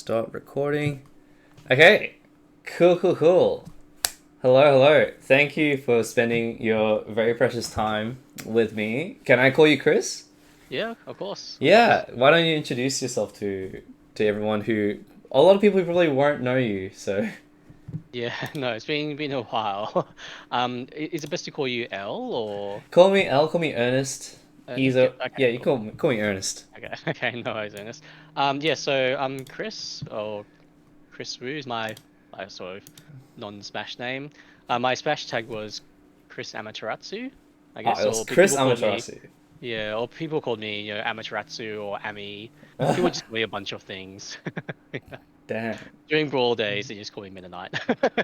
Start recording. Okay. Cool. Hello. Thank you for spending your very precious time with me. Can I call you Chris? Yeah, of course. Yeah. Why don't you introduce yourself to everyone who a lot of people probably won't know you. So Yeah, no, it's been a while. Is it best to call you L or call me L. Call me Ernest. Ernest? Either. Yep. Okay, Yeah. You cool. call me Ernest. Okay, okay, no worries, Ernest. Yeah, so Chris or Chris Woo is my sort of non-Smash name. My Smash tag was Chris Amaterasu, I Oh, guess, it was or Chris people called me Amaterasu. yeah, or people called me Amaterasu or Ami. People just call me a bunch of things. Damn. During Brawl days, they just call me Mennonite.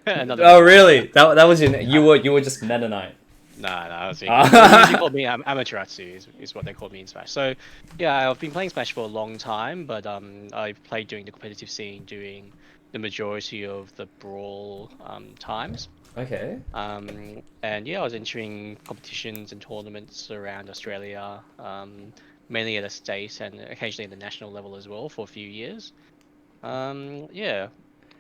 Another Oh, Mennonite. really? That was your name. You were just Mennonite. No, I was being goofy. They usually Ah. call me Amaterasu is what they call me in Smash. So yeah, I've been playing Smash for a long time, but I've played during the competitive scene during the majority of the Brawl times. Okay. And yeah, I was entering competitions and tournaments around Australia, mainly at a state and occasionally at the national level as well for a few years. Yeah,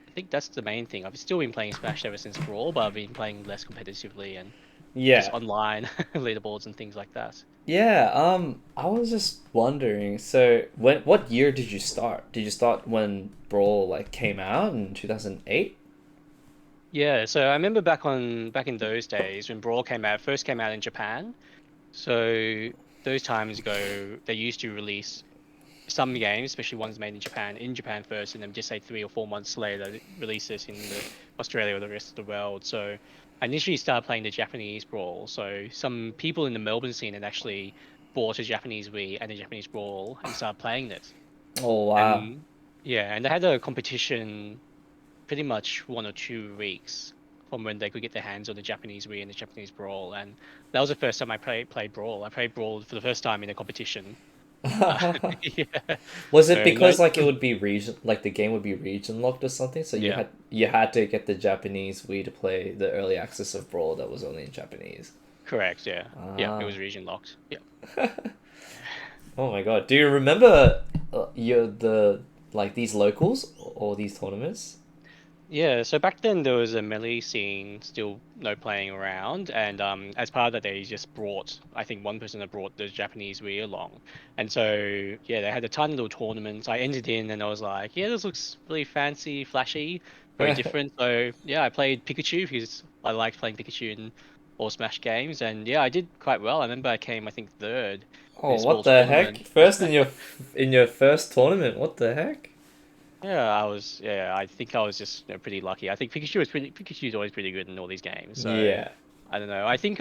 I think that's the main thing. I've still been playing Smash ever since Brawl, but I've been playing less competitively and just Yeah. online leaderboards and things like that. Yeah, I was just wondering, so what year did you start? Did you start when Brawl like came out in 2008? Yeah, so I remember back in those days when Brawl first came out in Japan. So those times ago, they used to release some games, especially ones made in Japan first, and then just say 3 or 4 months later release this in the Australia or the rest of the world. So I initially started playing the Japanese Brawl. So some people in the Melbourne scene had actually bought a Japanese Wii and a Japanese Brawl and started playing it. Oh wow. And yeah, and they had a competition pretty much 1 or 2 weeks from when they could get their hands on the Japanese Wii and the Japanese Brawl. And that was the first time I played Brawl. I played Brawl for the first time in a competition. Uh, yeah. Was it So no, because like it would be region like the game would be region locked or something, so yeah, you had to get the Japanese Wii to play the early access of Brawl that was only in Japanese. correct. Yeah, yeah, it Ah. was region locked. Yeah. Oh my god. Do you remember your the like these locals or these tournaments? Yeah, so back then there was a melee scene still no playing around, and as part of that they just brought I think one person that brought the Japanese Wii along, and so yeah they had a tiny little tournament. I entered in and I was like, yeah, this looks really fancy, flashy, very different. So yeah, I played Pikachu because I liked playing Pikachu in all Smash games, and yeah, I did quite well. I remember I came I think third in Oh, a small what the heck? tournament. First in your first tournament. What the heck? Yeah, I think I was just pretty lucky. I think Pikachu's always pretty good in all these games. So Yeah. I don't know. I think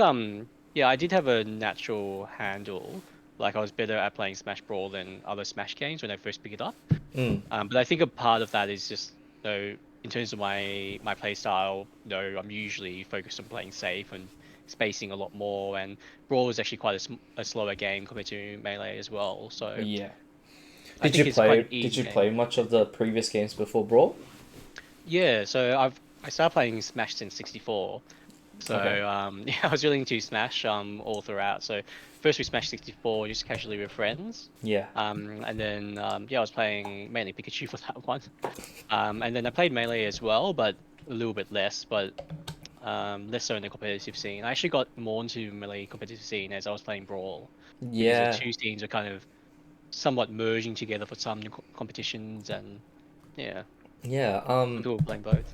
yeah, I did have a natural handle. Like I was better at playing Smash Brawl than other Smash games when I first picked it up. Mm. But I think a part of that is just in terms of my play style, I'm usually focused on playing safe and spacing a lot more. And Brawl is actually quite a slower game compared to Melee as well. So Yeah. I think it's quite an Did easy you game play to much get of the into. previous games before Brawl? Yeah, so I started playing Smash since 64. Okay. So yeah, I was really into Smash all throughout. So first we Smash 64 just casually with friends. Yeah. And then yeah, I was playing mainly Pikachu for that one. And then I played Melee as well, but a little bit less, but less so in the competitive scene. I actually got more into Melee competitive scene as I was playing Brawl because the Yeah. two scenes are kind of somewhat merging together for some competitions and yeah, Yeah. some people were playing both.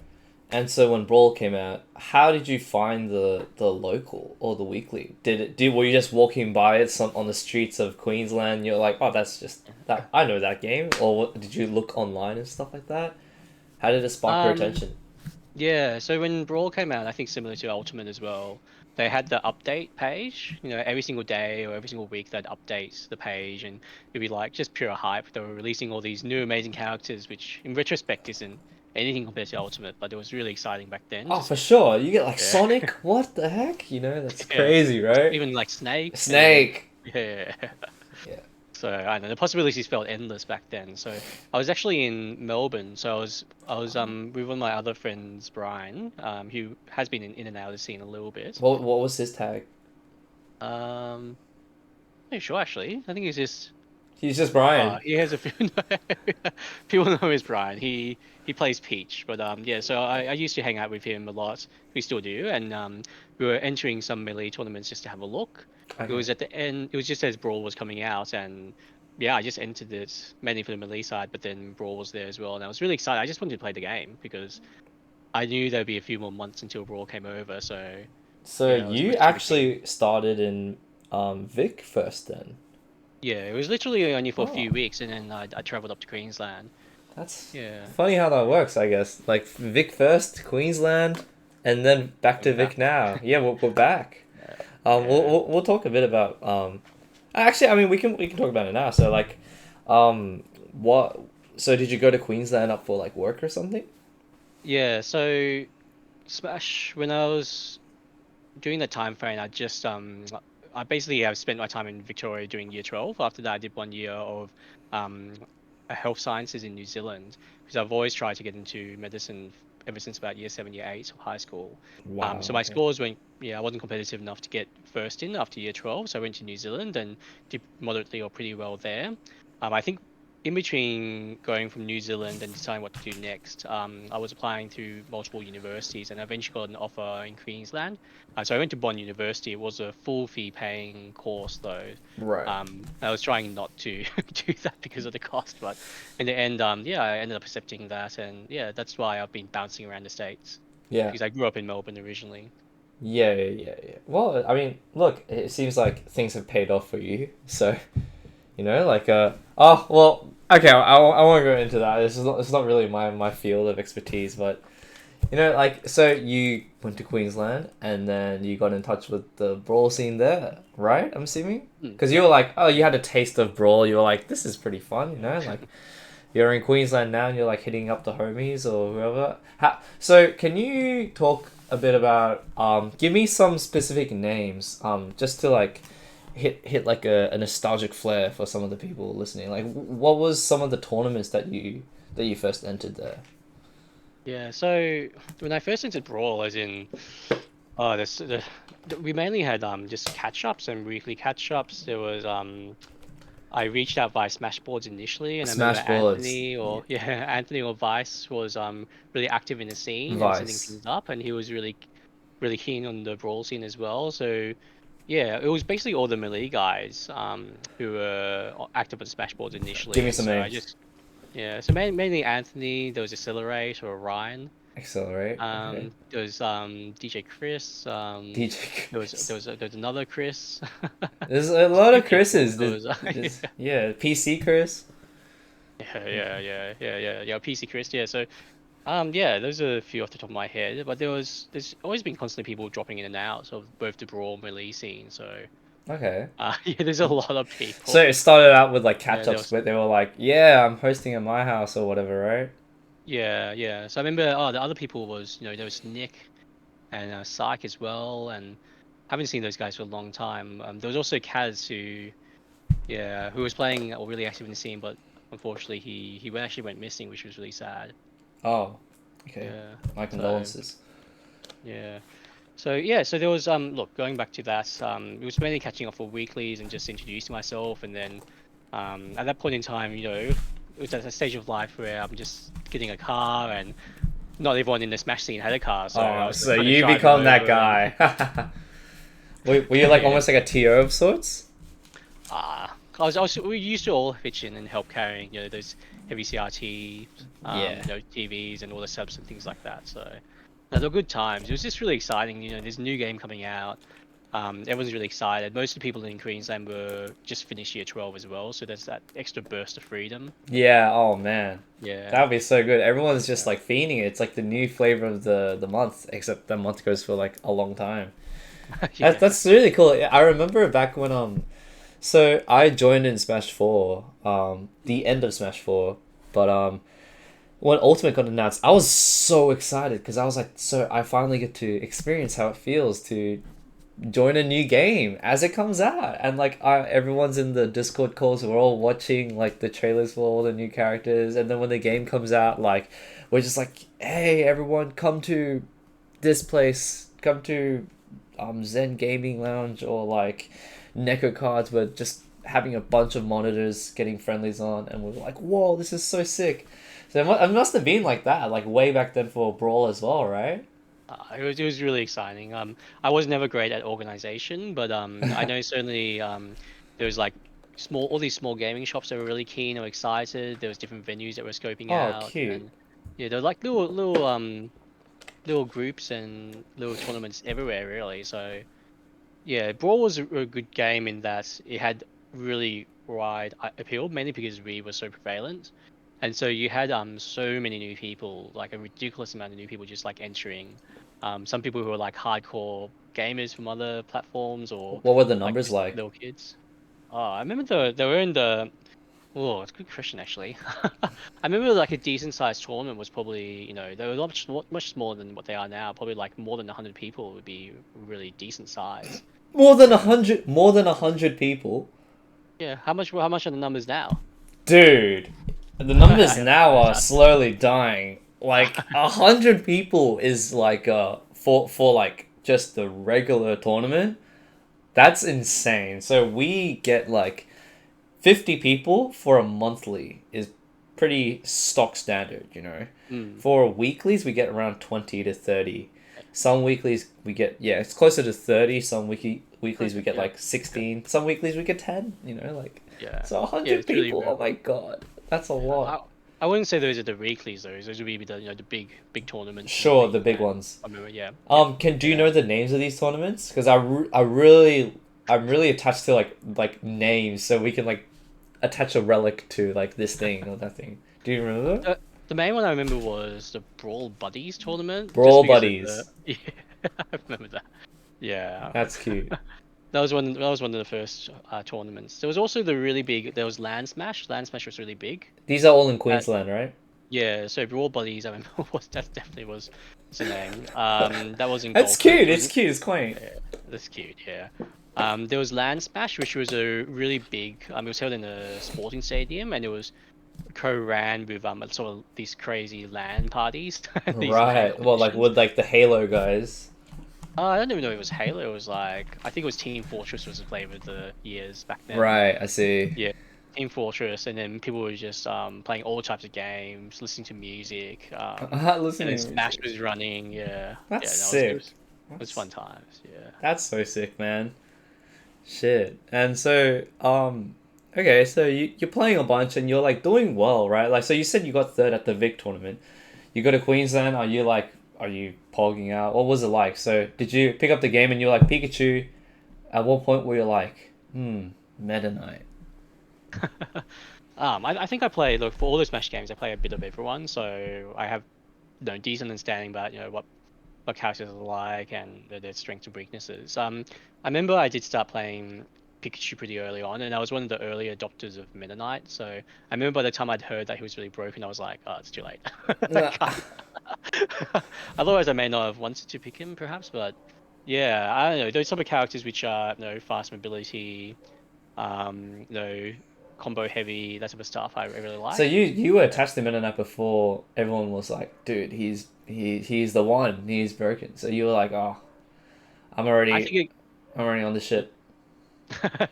And so when Brawl came out, how did you find the local or the weekly? Did were you just walking by it on the streets of Queensland? You're like, oh, that's just that I know that game, or did you look online and stuff like that? How did it spark your Um, attention? Yeah, so when Brawl came out, I think similar to Ultimate as well, they had the update page. Every single day or every single week they'd update the page and it'd be like just pure hype. They were releasing all these new amazing characters, which in retrospect isn't anything compared to Ultimate, but it was really exciting back then. Oh, Just for sure. You get like yeah, Sonic. What the heck? That's yeah. crazy, Or right? even like Snake and then Snake. yeah. Yeah. So I don't know, the possibilities felt endless back then. So I was actually in Melbourne. So I was with one of my other friends, Brian, who has been in and out of the scene a little bit. What was his tag? Um, Not sure actually. I think it's just He's just Brian. He has a few. People know him as Brian. He plays Peach, but yeah. So I used to hang out with him a lot. We still do, and we were entering some melee tournaments just to have a look. It Okay. was at the end. It was just as Brawl was coming out, and yeah, I just entered it mainly for the melee side, but then Brawl was there as well, and I was really excited. I just wanted to play the game because I knew there'd be a few more months until Brawl came over. So So yeah, I you was super keen. actually started in Vic first then. Yeah, it was literally only for a Oh, few weeks, and then I traveled up to Queensland. that's Yeah, funny how that works, I guess. Like Vic first, Queensland, and then back and to we're back Vic now. now. Yeah, we're back. Yeah. We'll, Yeah. we'll talk a bit about actually, I mean, we can talk about it now. So like, what? So did you go to Queensland up for like work or something? Yeah, so Smash, when I was during that time frame, I basically have spent my time in Victoria doing year 12. After that, I did 1 year of um health sciences in New Zealand because I've always tried to get into medicine ever since about year 7, year 8 of high school. So Wow. my Okay. scores went, yeah, I wasn't competitive enough to get first in after year 12, so I went to New Zealand and did moderately or pretty well there. I think in between going from New Zealand and deciding what to do next, I was applying to multiple universities and I eventually got an offer in Queensland. So I went to Bond University. It was a full fee paying course though. Right. I was trying not to do that because of the cost, but in the end, yeah, I ended up accepting that, and yeah, that's why I've been bouncing around the States Yeah. because I grew up in Melbourne originally. Yeah, yeah, yeah, yeah. Well, I mean, look, it seems like things have paid off for you. So, like, oh, well, okay, I won't go into that. It's not really my field of expertise, but, like, so you went to Queensland and then you got in touch with the Brawl scene there, right? I'm assuming? Hmm. Because you were like, oh, you had a taste of Brawl. You were like, this is pretty fun, like, you're in Queensland now and you're like hitting up the homies or whoever. So can you talk a bit about give me some specific names just to like hit like a nostalgic flair for some of the people listening. Like what was some of the tournaments that you first entered there? Yeah, so when I first entered Brawl, as in, we mainly had just catch ups and weekly catch ups. There was I reached out via Smashboards initially, and I remember Smash boards. Anthony Yeah. or yeah, Anthony or Vice was really active in the scene and setting Vice. things up, and he was really keen on the Brawl scene as well. So yeah, it was basically all the melee guys who were active on Smashboards Give me initially. some So I names. just yeah, so mainly Anthony. There was Accelerate or Ryan. Accelerate. Okay. There was DJ Chris. DJ There Chris. was there's another Chris. There's a There's a lot few of people. Chris's. There There's, was there's yeah, PC Chris. Yeah. PC Chris. Yeah. So yeah, those are a few off the top of my head. But there's always been constantly people dropping in and out of both the Brawl and melee scene. So Okay. yeah, there's a lot of So people. it started out with like Yeah, catch there ups was where they were like, "Yeah, I'm hosting at my house" or whatever, right? yeah. So I remember the other people was there was Nick and Psych as well, and haven't seen those guys for a long time. There was also Kaz who was playing or really active in the scene, but unfortunately he actually went missing, which was really sad. Oh, okay. Yeah. My So condolences. yeah. So yeah, so there was look, going back to that, it was mainly catching up for weeklies and just introducing myself, and then at that point in time, it was at a stage of life where I'm just getting a car, and not everyone in the Smash scene had a car, so I Oh, was so kind of you driving become that over and guy. Were you like yeah. almost like a TO of sorts? We used to all pitch in and help carrying, those heavy CRT, Yeah. TVs and all the subs and things like that. So no, they were good times. It was just really exciting. There's a new game coming out. Everyone's really excited. Most of the people in Queensland were just finished year 12 as well, so there's that extra burst of freedom. Yeah. Oh man, that Yeah. would be so good. Everyone's just Yeah. like fiending it. It's like the new flavor of the month, except the month goes for like a long time. That, Yeah. that's really cool. I remember back when so I joined in Smash Four, the end of Smash Four, but when Ultimate got announced, I was so excited because I was like, so I finally get to experience how it feels to join a new game as it comes out, and like everyone's in the Discord calls. We're all watching like the trailers for all the new characters, and then when the game comes out, like we're just like, hey, everyone, come to this place, come to Zen Gaming Lounge or like Neko Cards, but just having a bunch of monitors, getting friendlies on, and we were like, whoa, this is so sick. So it must have been like that, like way back then for Brawl as well, right? It was really exciting. I was never great at organization, but I know certainly there was like all these small gaming shops that were really keen or excited. There was different venues that were scoping Oh, out, cute. and yeah, there were like little groups and little tournaments everywhere really. So yeah, Brawl was a good game in that it had really wide appeal, mainly because we were so prevalent. And so you had so many new people, like a ridiculous amount of new people just like entering. Some people who were like hardcore gamers from other platforms or What were the like numbers just like? little kids. Oh, I remember they were in the oh, it's a good question actually. I remember like a decent sized tournament was probably, they were much smaller than what they are now. Probably like more than 100 people would be really decent size. Yeah. More than 100 people. Yeah. How much are the numbers now? Dude, the I numbers have now no are idea. slowly dying. Like 100 people is like for like just the regular tournament. That's insane. So we get like 50 people for a monthly is pretty stock standard, you know. Mm. For weeklies we get around 20 to 30. Some weeklies we get, yeah, it's closer to 30. Some weeklies we Okay. get Yeah. like 16. Some weeklies we get 10, you know, like Yeah. so Yeah. 100 It's really people. Oh real. my god. That's a Yeah. lot. I wouldn't say those are the weeklies though. Those would be the big tournaments more Sure, that the you big can. ones. I remember. Yeah. Yeah. Can do you Yeah. know the names of these tournaments? Because I'm really attached to like names, so we can like attach a relic to like this thing or that thing. Do you remember? The main one I remember was the Brawl Buddies tournament, just Brawl because of the. buddies. Yeah, I remember that. Yeah. That's cute. That was one of the first tournaments. There was also the really big. There was Land Smash. Land Smash was really big. These are all in Uh, Queensland, right? yeah. So Brawl Buddies, I remember that definitely was the name. That was in That's Gold Coast. cute. It was It's cute. It's quaint. yeah, that's cute. Yeah. There was Land Smash, which was a really big. It was held in a sporting stadium, and it was co-ran with sort of these crazy LAN parties, these LAN Right. Well, like competitions. with like the Halo guys. I don't even know if it was Halo. It was like I think it was Team Fortress was the flavor of the years back then. Right. I see. Yeah, Team Fortress, and then people were just playing all types of games, listening to music, and then Listening to Smash music. was running. Yeah, That's yeah, no, it was it sick. was it was That's fun times. Yeah. that's so sick, man. Shit. And so, okay, so you're playing a bunch and you're like doing well, right? Like, so you said you got third at the Vic tournament. You go to Queensland. Are you pogging out? What was it like? So, did you pick up the game and you're like Pikachu? At what point were you like, Meta Knight? I think I play look for all the Smash games. I play a bit of everyone, so I have decent understanding about what characters are like and their strengths and weaknesses. I remember I did start playing Pikachu pretty early on, and I was one of the early adopters of Meta Knight. So I remember by the time I'd heard that he was really broken, I was like, oh, it's too late. I can't. Otherwise, I may not have wanted to pick him, perhaps. But yeah, I don't know. Those type of characters which are fast mobility, combo heavy, that type of stuff, I really So like. you were Yeah. attached to Meta Knight before everyone was like, dude, he's the one. He's broken. So you were like, oh, I'm I already think I'm already on the ship.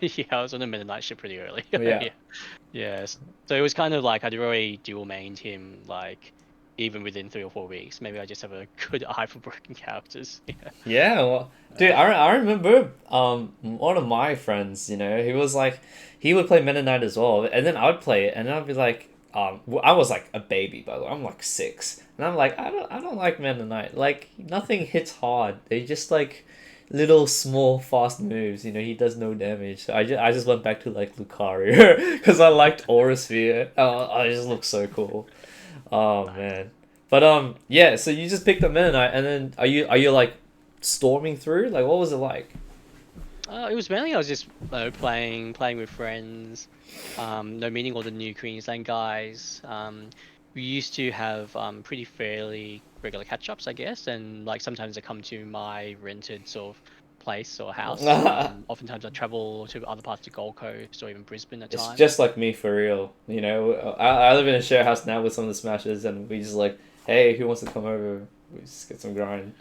yeah, I was on the Meta Knight ship pretty early. Yeah. Yeah. Yes. So it was kind of like I'd already dual mained him like even within 3 or 4 weeks. Maybe I just have a good eye for broken characters. Yeah. Yeah, well, dude, Uh, I remember one of my friends, he was like he would play Meta Knight as well, and then I would play it, and I'd be like, I was like a baby by the way, I'm like 6, and I'm like I don't like Meta Knight, like nothing hits hard. They just like little small fast moves. He does no damage. So I just went back to like Lucario because I liked Aura Sphere. I just look so cool. Oh nice. man. But yeah, so you just picked up Meta Knight and then are you like storming through? Like what was it like? It was mainly I was just playing with friends, meeting all the new Queensland guys. We used to have pretty fairly regular catch-ups, I guess, and like sometimes they come to my rented sort of place or house. Oftentimes I travel to other parts of the Gold Coast or even Brisbane at It's times. just like me for real. I live in a share house now with some of the smashers and we just like, hey, who wants to come over? We just get some grind.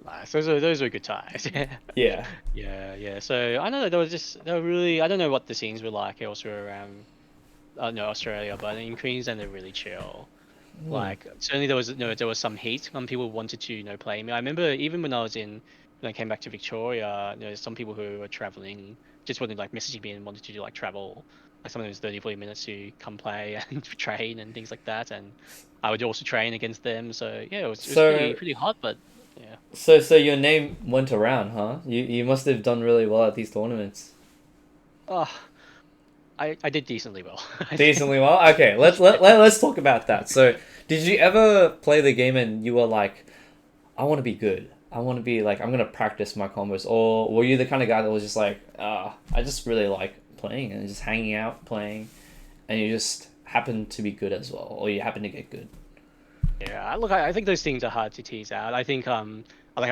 Nice. Those are good times. Yeah. Yeah. So I don't know. They were really. I don't know what the scenes were like elsewhere around. No, Australia, but in Queensland they're really chill. Hmm. Like certainly there was some heat. Some people wanted to play me. I remember even when I came back to Victoria, some people who were traveling just wanted like messaging me and wanted to do like travel, like something that was 30, 40 minutes to come play and train and things like that. And I would also train against them. So yeah, it was So pretty hot, but yeah. so your name went around, huh? You must have done really well at these tournaments. Oh, I did decently well. I think. Decently well. Okay, let's talk about that. So, did you ever play the game and you were like, I want to be good. I want to be like, I'm gonna practice my combos, or were you the kind of guy that was just like, I just really like playing and just hanging out playing, and you just happen to be good as well, or you happen to get good. Yeah, look, I think those things are hard to tease out. I think I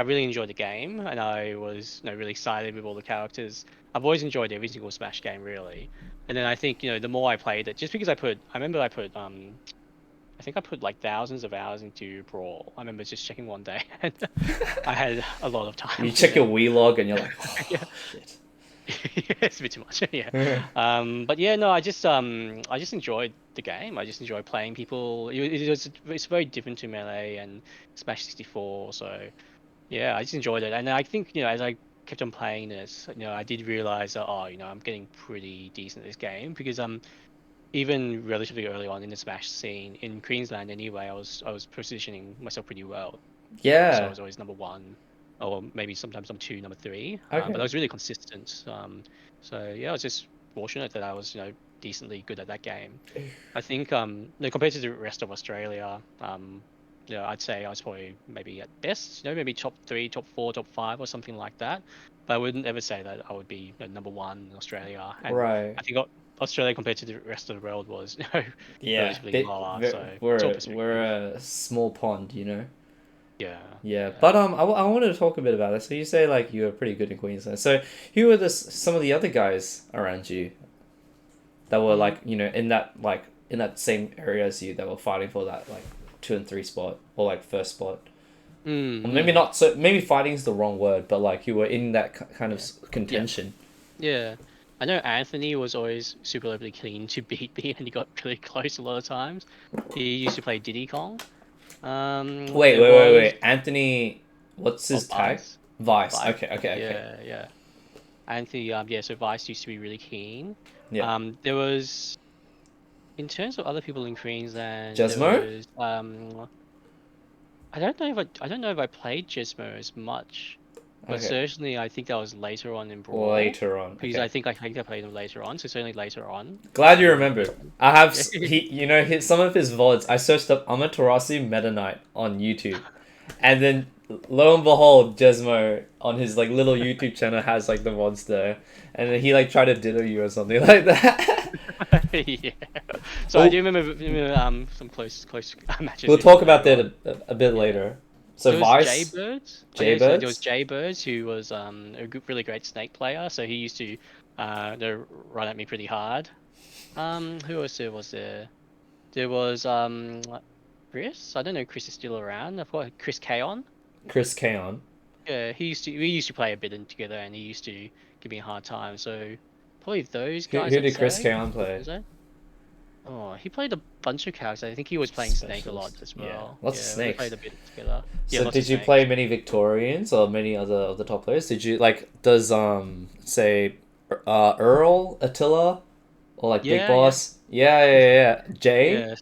really enjoyed the game, and I was really excited with all the characters. I've always enjoyed every single Smash game, really. And then I think the more I played it, just because I remember I think I put like thousands of hours into Brawl. I remember just checking one day, and I had a lot of time You with check your it. Wii log and you're like, Yeah, oh shit. it's a bit too much. Yeah. But yeah, no, I just enjoyed the game. I just enjoyed playing people. It's very different to Melee and Smash 64. So yeah, I just enjoyed it. And I think as I kept on playing this, I did realize that I'm getting pretty decent at this game because even relatively early on in the Smash scene in Queensland anyway, I was positioning myself pretty well. So I Yeah. was always number one, or maybe sometimes number two, number three. But I Okay. was really consistent. So yeah, I was just fortunate that I was decently good at that game. I think compared to the rest of Australia, I'd say I was probably maybe at best, maybe top three, top four, top five, or something like that. But I wouldn't ever say that I would be number one in Australia. And Right. I think Australia compared to the rest of the world was Yeah. relatively lower. So it's all We're perspective. a small pond, you know. Yeah, Yeah, yeah. but I wanted to talk a bit about it. So you say like you were pretty good in Queensland. So who were some of the other guys around you that were Mm, like in that same area as you that were fighting for that like 2 and 3 spot or like first spot? mm, Or maybe mm. not. So maybe fighting is the wrong word, but like you were in that kind of Yeah. Yeah. contention. Yeah. I know Anthony was always super overly keen to beat me and he got really close a lot of times. He used to play Diddy Kong. There was Anthony, what's his tag? Vice. Vice. Vice. Okay. Yeah. Anthony, yeah, so Vice used to be really keen. Yeah. There was in terms of other people in Queensland, there Jezmo? was I don't know if I played Jezmo as much, but Okay. certainly I think that was later on in Brawl Later on. because Okay. I think I played him later on. So certainly later on, Glad you he remembered. I have yeah. some of his VODs. I searched up Amaterasu Meta Knight on YouTube, and then lo and behold, Jezmo on his like little YouTube channel has like the VODs there, and then he like tried to ditto you or something like that. Yeah. So I do Well, remember some close matches we'll with him talk about later that on. a bit Yeah. later. So There was Vice, Jaybirds. Oh yeah, so there was Jaybirds, Jaybirds who was really great snake player. So he used to run at me pretty hard. Who else there was there? There was Chris. I don't know if Chris is still around. I've got Chris Kaon. Chris Kaon. Yeah, we used to play a bit in together, and he used to give me a hard time. So probably those guys, Who I'd did Chris say. Kaon play? Is that? Oh, he played a bunch of characters. I think he was playing Snake a lot Specialist. as Yeah, well. lots of Yeah, we played snakes. a bit together. Yeah, So lots of did you play snakes. many Victorians or many other of the top players? Did you like does say Earl Attila or like Big Yeah, yeah, Boss? Yeah. Jay yeah.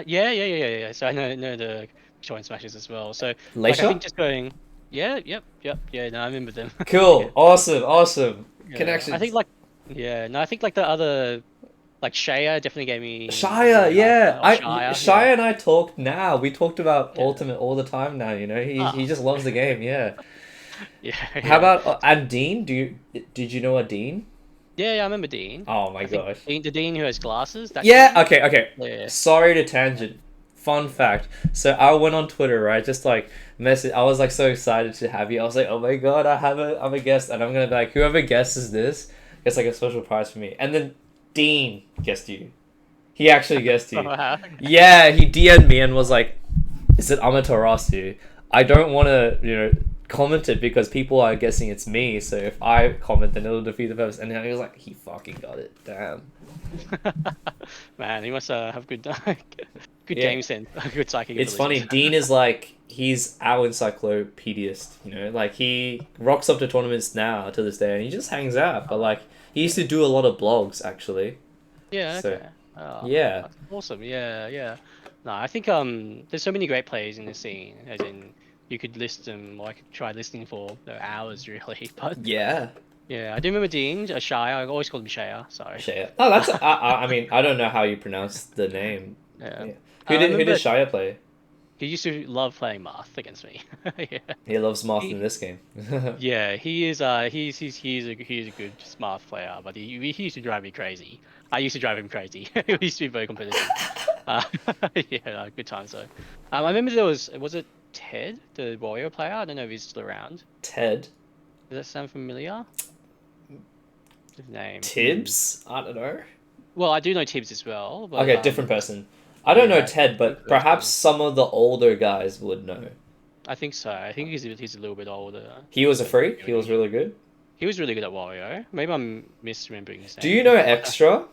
Yeah. So I know the Victorian Smashers as well. So like I Leisha. think just going, yep. Yeah, no, I remember them. Yeah, Cool, awesome yeah. I think connections. like, yeah, no, I think like the other like Shaya definitely gave me a Shia, really hard yeah, time. Or I Shaya, yeah, Shia and I talked now. We talked about yeah. Ultimate all the time now. You know, he Ah, just loves the game. Yeah. yeah, How yeah. about and Dean? Did you know a Dean? Yeah, I remember Dean. Oh my I think gosh. the Dean who has glasses, that Yeah, Dean. okay. Yeah. Sorry to tangent. Fun fact. So I went on Twitter, right? Just like message. I was like so excited to have you. I was like, oh my god, I'm a guest, and I'm gonna be like, whoever guesses this gets like a special prize for me. And then Dean guessed you. He actually guessed Oh, you. wow. Yeah, he DM'd me and was like, is it Amaterasu? I don't want to, comment it because people are guessing it's me. So if I comment, then it'll defeat the purpose. And then he was like, he fucking got it. Damn. Man, he must have good good Yeah. game sense, good psychic It's funny. abilities. Dean is like, he's our encyclopedist, Like, he rocks up to tournaments now to this day and he just hangs out. But, like, he used to do a lot of blogs, actually. Yeah, So, okay. Oh, yeah. that's awesome. Yeah, yeah. No, I think there's so many great players in the scene, as in you could list them, or I could try listing for hours really. But Yeah. yeah, I do remember Dean, Shy. I always called him Shaya. Sorry. Shaya. Oh, that's. I mean, I don't know how you pronounce the name. Yeah. Yeah. I Who did remember Shaya play? he used to love playing Marth against me. Yeah. He loves Moth in He, this game. yeah, he is. He's a good smart player, but he used to drive me crazy. I used to drive him crazy. He used to be very competitive. Uh, yeah, no, good times though. I remember there was it Ted, the warrior player? I don't know if he's still around. Ted Does that sound familiar? His name. Tibbs. I don't know. Well, I do know Tibbs as well, but Okay, different person. I don't know yeah, Ted, different but perhaps person. some of the older guys would know. I think so. I think he's a little bit older. He was a Than freak. He was Jody. really good. He was really good at Wario. Maybe I'm misremembering his Do you name. know Extra?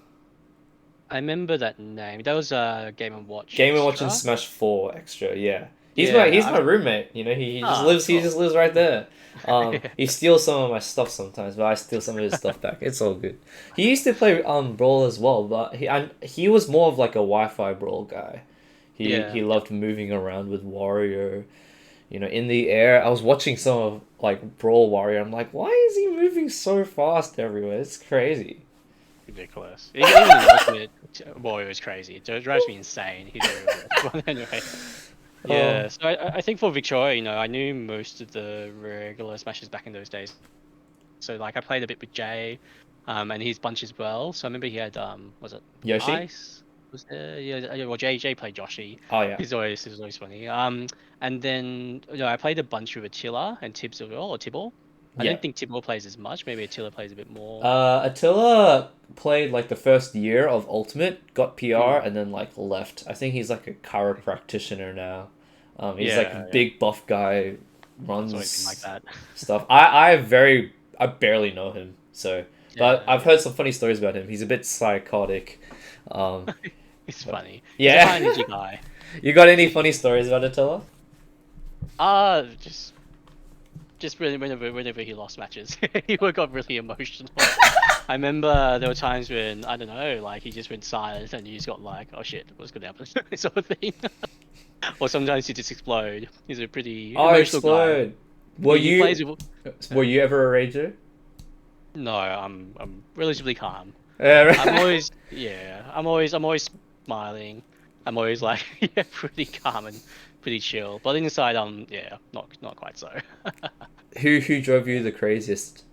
I remember that name. That was Game and Watch Game and Watch and Extra. Smash 4 Extra. Yeah, Yeah. he's my roommate. He Cool. just lives right there. Yeah. He steals some of my stuff sometimes, but I steal some of his stuff back. It's all good. He used to play Brawl as well, but he was more of like a Wi-Fi Brawl guy. He Yeah. loved moving around with Wario, in the air. I was watching some of like Brawl Wario. I'm like, why is he moving so fast everywhere? It's crazy. Ridiculous. Even the ultimate Wario is crazy. It drives me insane. He's very good. But anyway. Oh, Yeah. So I think for Victoria, I knew most of the regular Smashes back in those days. So like I played a bit with Jay, and his bunch as well. So I remember he had was it Yoshi? Ice? Was there? Yeah. Well, Jay played Joshy. Oh yeah. He's always funny. And then I played a bunch with Attila and Tibbs as well, or Tibble. I Yeah. don't think Tibble plays as much. Maybe Attila plays a bit more. Attila played like the first year of Ultimate, got PR, Hmm. and then like left. I think he's like a chiropractor now. He's like a Yeah, yeah. big buff guy, It's always been like runs that. stuff. I barely know him, so but Yeah, I've yeah. heard some funny stories about him. He's a bit psychotic. Um, It's but funny. He's a high yeah. energy guy. You got any funny stories about Attila? Just really whenever he lost matches, he would got really emotional. I remember there were times when I don't know, like he just went silent and you just got like, oh shit, what's gonna happen, sort of thing. Or sometimes he just explode. He's a pretty Oh, emotional guy. explode. Were He plays you with. were you ever a rager? No, I'm relatively calm. I'm Right. always yeah. I'm always smiling. I'm always like yeah, pretty calm and pretty chill. But inside, yeah, not quite so. Who drove you the craziest?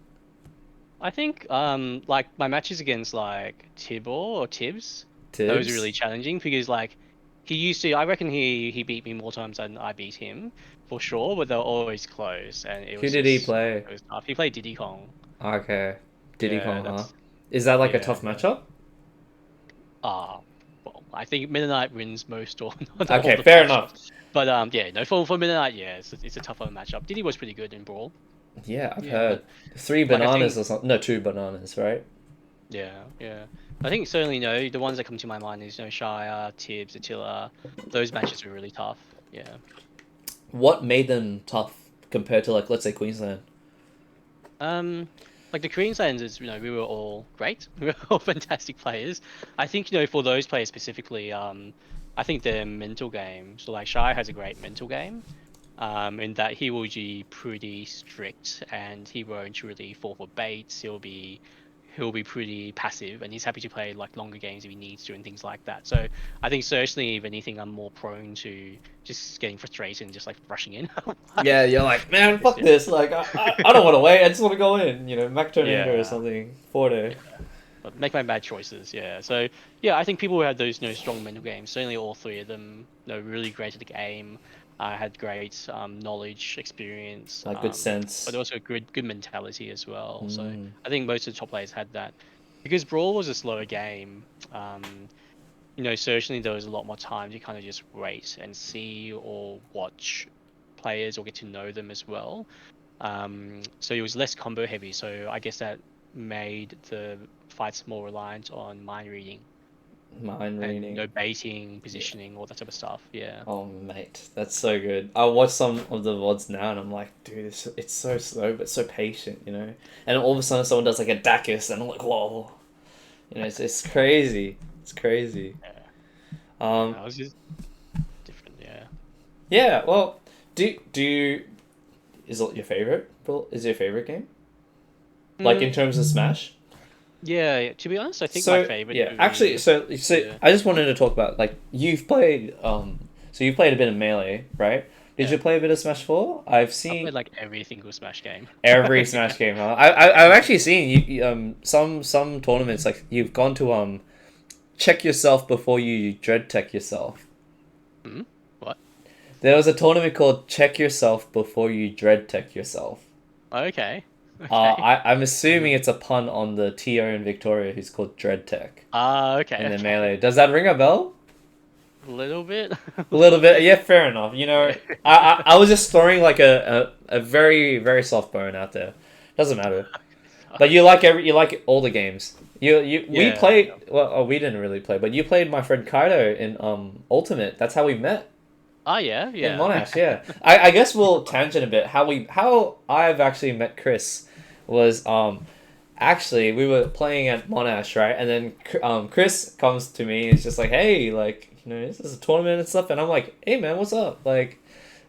I think like my matches against like Tibor or Tibbs, those are really Tibbs? challenging because like he used to. I reckon he beat me more times than I beat him for sure, but they're always close, and Who did he play? it was tough. He played Diddy Kong. Okay. Diddy Yeah, Kong, huh? that's Is that like a yeah, tough yeah. matchup? Ah, well, I think Mennonite wins most or not all Okay, the fair enough. matchups. But yeah, no, for Mennonite, yeah, it's a tougher matchup. Diddy was pretty good in Brawl. Yeah, I've Yeah, but heard. Three like I bananas think or something. No, two bananas, right? yeah, yeah. I think certainly the ones that come to my mind is Shire, Tibbs, Attila. Those matches were really tough. Yeah. What made them tough compared to, like, let's say Queensland? Um, like the Queenslanders, we were all great. We were all fantastic players. I think, for those players specifically, I think their mental game. So like Shire has a great mental game. In that he will be pretty strict and he won't really fall for baits. He'll be pretty passive and he's happy to play like longer games if he needs to and things like that. So I think certainly if anything, I'm more prone to just getting frustrated and just like rushing in. Yeah, you're like, man, Just, fuck this. Like, I don't want to wait. I just want to go in. Mac Tornado or yeah, something. 4-day. yeah. But make my bad choices. Yeah. So yeah, I think people who had those strong mental games, certainly all three of them, really great at the game. Had great knowledge, experience, Good but sense. also good mentality as well. So Mm. I think most of the top players had that. Because Brawl was a slower game, certainly there was a lot more time to kind of just wait and see or watch players or get to know them as well. So it was less combo heavy. So I guess that made the fights more reliant on mind reading Mind and reading. baiting, Yeah. positioning, all that type of stuff. Yeah. Oh mate, that's so good. I watch some of the VODs now and I'm like, dude, it's so slow but so patient, you know. And all of a sudden someone does like a Dacus and I'm like, whoa, you know, it's crazy. It's crazy. Yeah. Um, Yeah, I was just different. Yeah. yeah. Well, do you, is it your favorite? Is it your favorite game? Like in Mm, terms of Smash? yeah. To be honest, I think my So favorite yeah, would actually, be. so Yeah. I just wanted to talk about like you've played so you've played a bit of Melee, right? Did Yeah. you play a bit of Smash 4? I've I played seen like every single Smash game. every Yeah. Smash game, huh? I've actually seen some tournaments like you've gone to check yourself before you dread tech yourself. Hmm? What? There was a tournament called Check Yourself Before You Dread Tech Yourself. Okay. Okay. I'm assuming it's a pun on the TO in Victoria who's called Dread Tech Okay. in the Okay. Melee. Does that ring a bell? A little bit. A A little little bit, bit. yeah, fair enough. You know, Yeah. I was just throwing like a very very soft bone out there. Doesn't matter. But you like all the games. We Yeah. played well. Oh, we didn't really play, but you played my friend Kaito in Ultimate. That's how we met Oh yeah. in Yeah. Monash. Yeah, I guess we'll tangent a bit. How I've actually met Chris was actually we were playing at Monash, right, and then Chris comes to me and is just like, hey, like, you know, this is a tournament and stuff, and I'm like, hey man, what's up, like,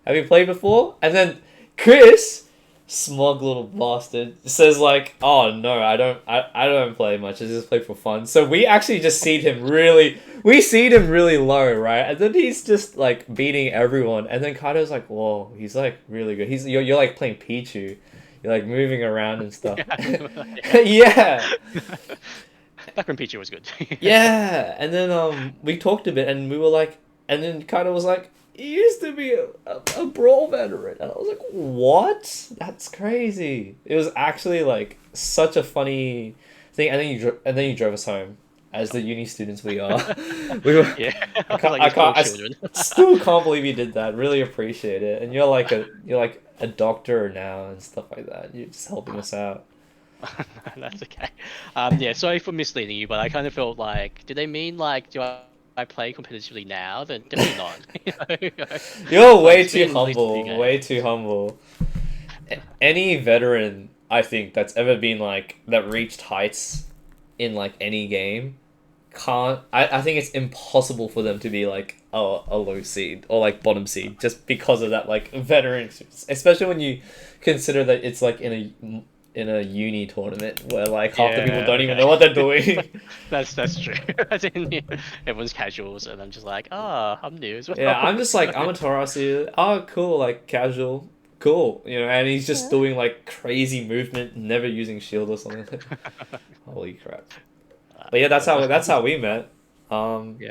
have you played before? And then Chris, smug little bastard, says like, oh no, I don't play much, I just play for fun. So we actually just seed him really low, right, and then he's just like beating everyone, and then Kaito's like, whoa, he's like really good, you're like playing Pichu. You're like moving around and stuff. Yeah. Yeah. Back when Pikachu was good. Yeah. And then we talked a bit and we were like and then kind of was like, he used to be a Brawl veteran. And I was like, what? That's crazy. It was actually like such a funny thing. And then and then you drove us home as the uni students we are. We were Yeah. I can't, Like I these poor can't, children. still can't believe you did that. Really appreciate it. And you're like a doctor now and stuff like that. You're just helping us out. That's okay. Yeah, sorry for misleading you, but I kind of felt like, did they mean like, I play competitively now? Then definitely not. You're But way it's too been at least a few humble. Way games. too humble. Any veteran, I think, that's ever been like that reached heights in like any game can't. I think it's impossible for them to be like a low seed or like bottom seed just because of that like veteran experience. Especially when you consider that it's like in a uni tournament where like half the people Yeah, don't even know okay. what they're doing. That's true. As in, yeah, everyone's casuals, and I'm just like, I'm new as Yeah, well. I'm just like Amaterasu. Oh, cool, like casual, cool, you know. And he's just Yeah. doing like crazy movement, never using shield or something. Holy crap! But yeah, Well, that's how we met.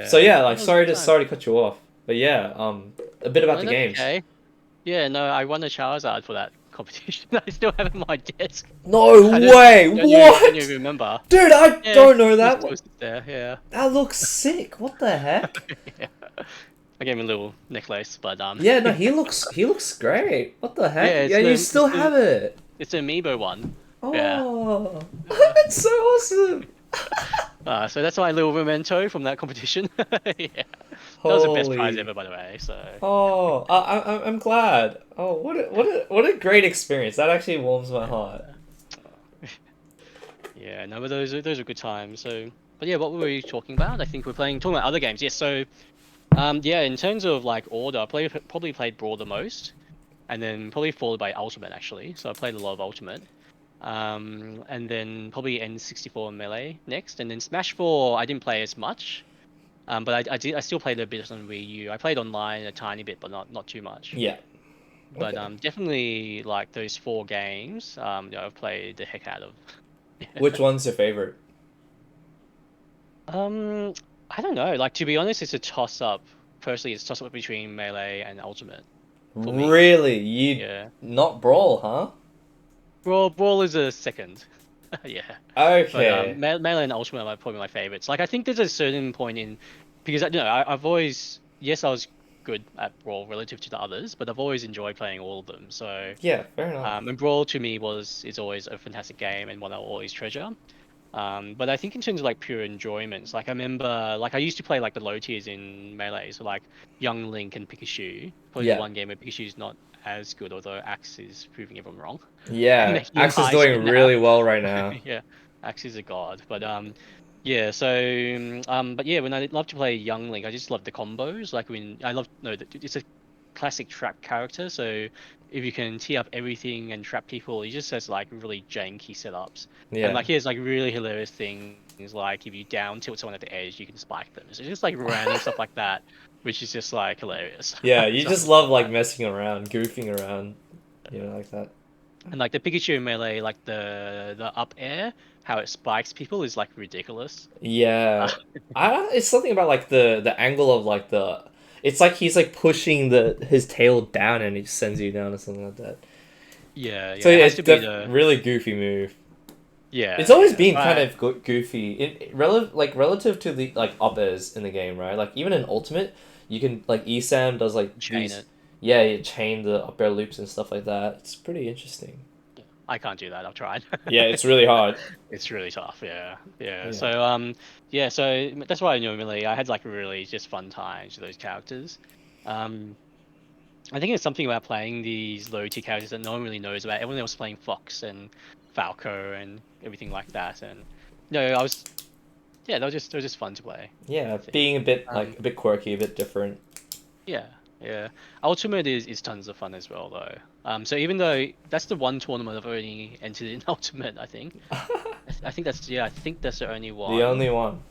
So yeah, yeah, that like was a good time. sorry to cut you off, but yeah, a bit about No, the that's games. okay. Yeah, no, I won a Charizard for that competition. I still have it on my desk. No I way! don't What? even remember. Dude, I Yeah, don't know it that. still sits there. Yeah. That looks sick. What the heck? Yeah. I gave him a little necklace, but Yeah, no, he looks great. What the heck? yeah, Yeah, you still have it. it's the amiibo one. Yeah. Oh, Uh, that's so awesome. so that's my little memento from that competition. Yeah. That was the best prize Holy. ever, by the way. So Oh, I'm glad. Oh, what a great experience. That actually warms my heart. yeah. Yeah, no, but those are good times. So, but yeah, what were we talking about? I think we're talking about other games. Yes. So, yeah, in terms of like order, probably played Brawl the most, and then probably followed by Ultimate actually. So I played a lot of Ultimate. And then probably N64 and Melee next, and then Smash 4 I didn't play as much. But I still played a bit on Wii U. I played online a tiny bit, but not too much. Yeah. But Okay. definitely like those four games, I've played the heck out of. Which one's your favorite? Um, I don't know. Like to be honest, it's a toss up. Personally, it's a toss up between Melee and Ultimate for me. Really? You Yeah. not Brawl, huh? Brawl is a second. Yeah. But Okay. Melee and Ultimate are probably my favorites. Like I think there's a certain point in because I've always yes I was good at Brawl relative to the others, but I've always enjoyed playing all of them. So, Yeah, fair enough. and Brawl to me is always a fantastic game and one I'll always treasure. But I think in terms of like pure enjoyments, like I remember, like I used to play like the low tiers in Melee, so like Young Link and Pikachu. Probably the Yeah. one game where Pikachu's not as good, although Axe is proving everyone wrong and Yeah, making him Axe is high tier doing now. really well right now. Yeah, Axe is a god. But yeah. So but yeah, when I love to play Young Link, I just love the combos. Like when I love no, it's a classic trap character. So if you can tee up everything and trap people, he just has like really janky setups. And Yeah. like he has like really hilarious things like if you down tilt someone at the edge, you can spike them. So it's just like random stuff like that, which is just like hilarious. Yeah, you So I just just love love like that. messing around, goofing around, like that. And like the Pikachu in Melee, like the up air, how it spikes people is like ridiculous. Uh, Yeah. It's something about like the angle of like the it's like he's like pushing the his tail down and he sends you down or something like that. yeah, So yeah, it yeah, has it's to be the really goofy move. It's yeah, always yeah. So been kind of goofy relative to the like uppers in the game, right? Like even in Ultimate, you can like ESAM does like chain these it. yeah, you chain the up air loops and stuff like that. It's pretty interesting. I can't do that. I've tried. Yeah, it's really hard. It's really tough. Yeah, yeah. Yeah. So yeah. So that's why I normally I had like really just fun times with those characters. Um, I think it's something about playing these low tier characters that no one really knows about. Everyone else playing Fox and Falco and everything like that. And no, I was yeah, they were just fun to play. Yeah, I think. being a bit Um, like a bit quirky, a bit different. yeah, yeah. Ultimate is tons of fun as well though. So even though that's the one tournament I've only entered in Ultimate, I think. I think that's yeah. I think that's the only The one. only one.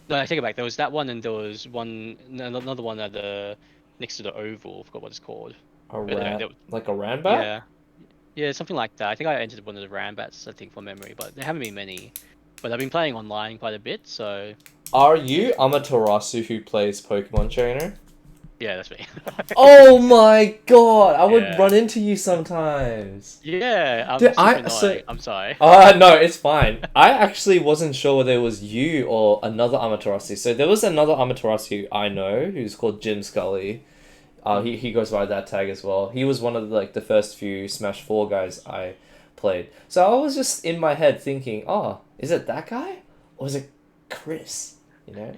No, I take it back. There was that one, and there was one another one at the next to the oval. I forgot what it's called. A But anyway, rat like a rambat? yeah, yeah, something like that. I think I entered one of the Rambats, I think, from memory, but there haven't been many. But I've been playing online quite a bit, so Are yeah, you Amaterasu who plays Pokemon Trainer? yeah, that's me. Oh my god, I would Yeah, run into you sometimes. yeah. Dude, I'm super annoying. I'm sorry. No, it's fine. I actually wasn't sure whether it was you or another Amaterasu. So there was another Amaterasu I know who's called Jim Scully. Mm. He goes by that tag as well. He was one of like the first few Smash 4 guys I played. So I was just in my head thinking, oh, is it that guy? Or is it Chris? You know?